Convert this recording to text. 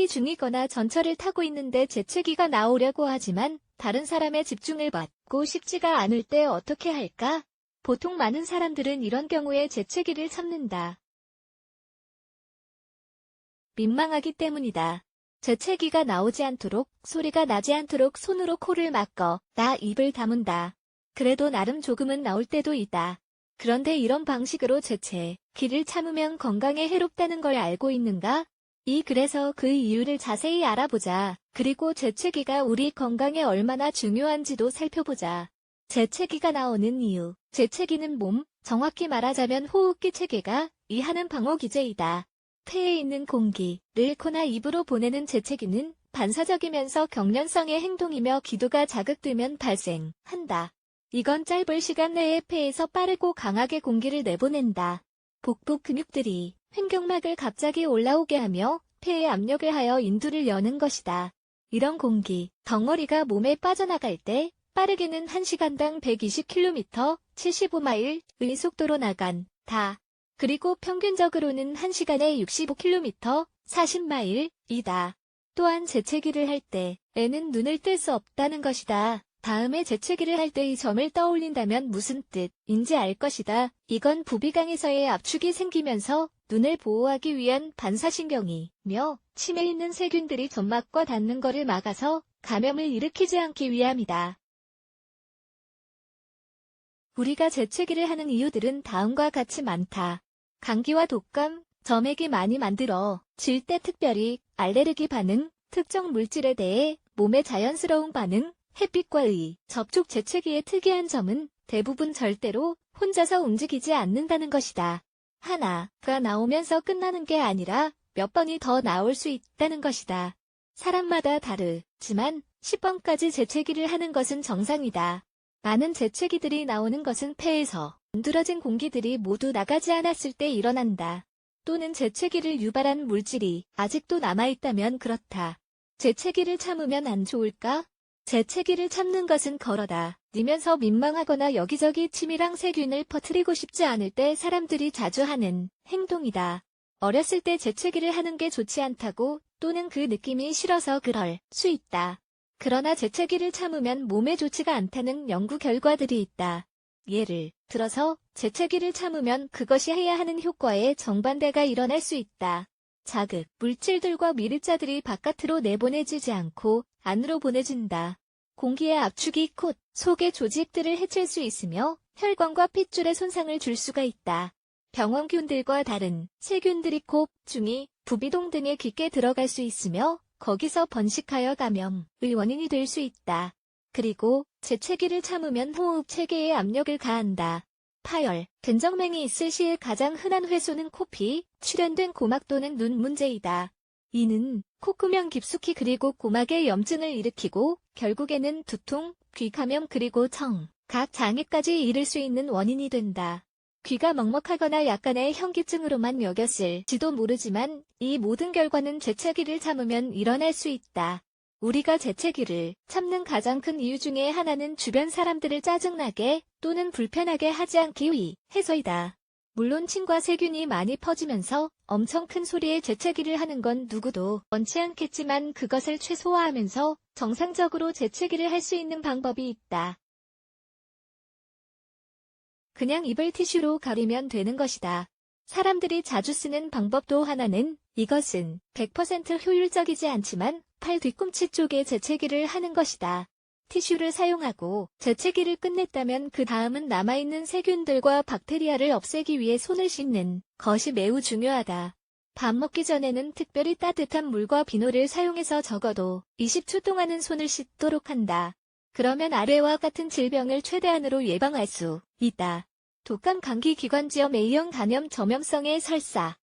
회의 중이거나 전철을 타고 있는데 재채기가 나오려고 하지만 다른 사람의 집중을 받고 싶지가 않을 때 어떻게 할까? 보통 많은 사람들은 이런 경우에 재채기를 참는다. 민망하기 때문이다. 재채기가 나오지 않도록, 소리가 나지 않도록 손으로 코를 막거나 입을 다문다. 그래도 나름 조금은 나올 때도 있다. 그런데 이런 방식으로 재채기를 참으면 건강에 해롭다는 걸 알고 있는가? 그래서 그 이유를 자세히 알아보자. 그리고 재채기가 우리 건강에 얼마나 중요한지도 살펴보자. 재채기가 나오는 이유. 재채기는 정확히 말하자면 호흡기 체계가 하는 방어 기제이다. 폐에 있는 공기를 코나 입으로 보내는 재채기는 반사적이면서 경련성의 행동이며 기도가 자극되면 발생한다. 이건 짧은 시간 내에 폐에서 빠르고 강하게 공기를 내보낸다. 복부 근육들이 횡격막을 갑자기 올라오게 하며 폐에 압력을 하여 인두를 여는 것이다. 이런 공기 덩어리가 몸에 빠져나갈 때 빠르게는 1시간당 120km, 75마일의 속도로 나간다. 그리고 평균적으로는 1시간에 65km, 40마일이다. 또한 재채기를 할 때에는 눈을 뜰 수 없다는 것이다. 다음에 재채기를 할 때 이 점을 떠올린다면 무슨 뜻인지 알 것이다. 이건 부비강에서의 압축이 생기면서 눈을 보호하기 위한 반사신경이며 침에 있는 세균들이 점막과 닿는 것을 막아서 감염을 일으키지 않기 위함이다. 우리가 재채기를 하는 이유들은 다음과 같이 많다. 감기와 독감, 점액이 많이 만들어 질 때 특별히 알레르기 반응, 특정 물질에 대해 몸의 자연스러운 반응, 햇빛과의 접촉 재채기의 특이한 점은 대부분 절대로 혼자서 움직이지 않는다는 것이다. 하나가 나오면서 끝나는 게 아니라 몇 번이 더 나올 수 있다는 것이다. 사람마다 다르지만 10번까지 재채기를 하는 것은 정상이다. 많은 재채기들이 나오는 것은 폐에서 문드러진 공기들이 모두 나가지 않았을 때 일어난다. 또는 재채기를 유발한 물질이 아직도 남아있다면 그렇다. 재채기를 참으면 안 좋을까? 재채기를 참는 것은 걸어다 니면서 민망하거나 여기저기 침이랑 세균을 퍼뜨리고 싶지 않을 때 사람들이 자주 하는 행동이다. 어렸을 때 재채기를 하는 게 좋지 않다고 또는 그 느낌이 싫어서 그럴 수 있다. 그러나 재채기를 참으면 몸에 좋지가 않다는 연구 결과들이 있다. 예를 들어서 재채기를 참으면 그것이 해야 하는 효과에 정반대가 일어날 수 있다. 자극, 물질들과 미립자들이 바깥으로 내보내지지 않고 안으로 보내진다. 공기의 압축이 콧, 속의 조직들을 해칠 수 있으며 혈관과 핏줄에 손상을 줄 수가 있다. 병원균들과 다른 세균들이 코, 중이, 부비동 등에 깊게 들어갈 수 있으며 거기서 번식하여 감염의 원인이 될 수 있다. 그리고 재채기를 참으면 호흡 체계에 압력을 가한다. 파열, 근정맹이 있을 시에 가장 흔한 회소는 코피, 출현된 고막 또는 눈 문제이다. 이는 콧구멍 깊숙이 그리고 고막에 염증을 일으키고 결국에는 두통, 귀감염 그리고 각 장애까지 이를 수 있는 원인이 된다. 귀가 먹먹하거나 약간의 현기증으로만 여겼을지도 모르지만 이 모든 결과는 재채기를 참으면 일어날 수 있다. 우리가 재채기를 참는 가장 큰 이유 중에 하나는 주변 사람들을 짜증나게 또는 불편하게 하지 않기 위해서이다. 물론 침과 세균이 많이 퍼지면서 엄청 큰 소리에 재채기를 하는 건 누구도 원치 않겠지만 그것을 최소화하면서 정상적으로 재채기를 할 수 있는 방법이 있다. 그냥 입을 티슈로 가리면 되는 것이다. 사람들이 자주 쓰는 방법 또 하나는 이것은 100% 효율적이지 않지만 팔 뒤꿈치 쪽에 재채기를 하는 것이다. 티슈를 사용하고 재채기를 끝냈다면 그 다음은 남아있는 세균들과 박테리아를 없애기 위해 손을 씻는 것이 매우 중요하다. 밥 먹기 전에는 특별히 따뜻한 물과 비누를 사용해서 적어도 20초 동안은 손을 씻도록 한다. 그러면 아래와 같은 질병을 최대한으로 예방할 수 있다. 독감, 감기, 기관지염, A형 간염, 전염성의 설사,